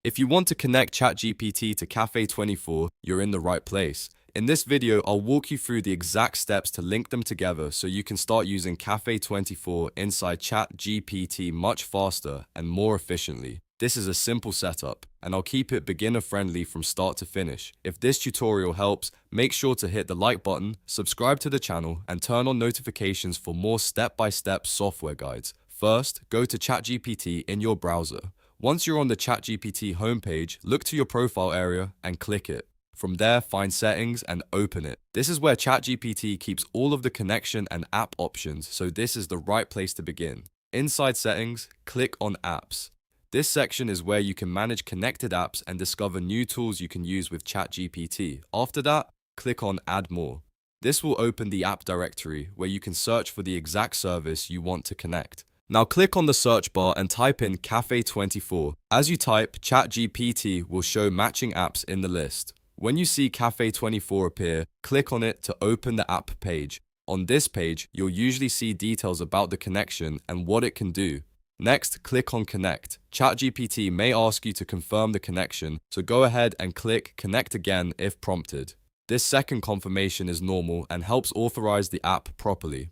If you want to connect ChatGPT to Cafe24, you're in the right place. In this video, I'll walk you through the exact steps to link them together so you can start using Cafe24 inside ChatGPT much faster and more efficiently. This is a simple setup, and I'll keep it beginner-friendly from start to finish. If this tutorial helps, make sure to hit the like button, subscribe to the channel, and turn on notifications for more step-by-step software guides. First, go to ChatGPT in your browser. Once you're on the ChatGPT homepage, look to your profile area and click it. From there, find Settings and open it. This is where ChatGPT keeps all of the connection and app options, so this is the right place to begin. Inside Settings, click on Apps. This section is where you can manage connected apps and discover new tools you can use with ChatGPT. After that, click on Add More. This will open the app directory where you can search for the exact service you want to connect. Now click on the search bar and type in Cafe24. As you type, ChatGPT will show matching apps in the list. When you see Cafe24 appear, click on it to open the app page. On this page, you'll usually see details about the connection and what it can do. Next, click on Connect. ChatGPT may ask you to confirm the connection, so go ahead and click Connect again if prompted. This second confirmation is normal and helps authorize the app properly.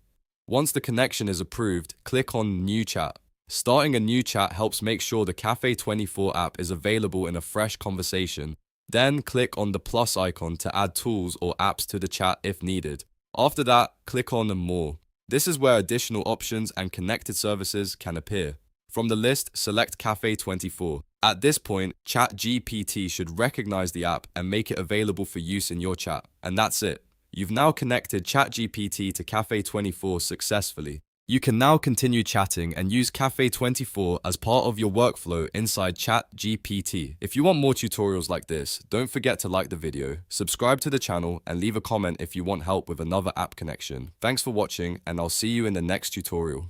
Once the connection is approved, click on New Chat. Starting a new chat helps make sure the Cafe24 app is available in a fresh conversation. Then click on the plus icon to add tools or apps to the chat if needed. After that, click on More. This is where additional options and connected services can appear. From the list, select Cafe24. At this point, ChatGPT should recognize the app and make it available for use in your chat. And that's it. You've now connected ChatGPT to Cafe24 successfully. You can now continue chatting and use Cafe24 as part of your workflow inside ChatGPT. If you want more tutorials like this, don't forget to like the video, subscribe to the channel, and leave a comment if you want help with another app connection. Thanks for watching, and I'll see you in the next tutorial.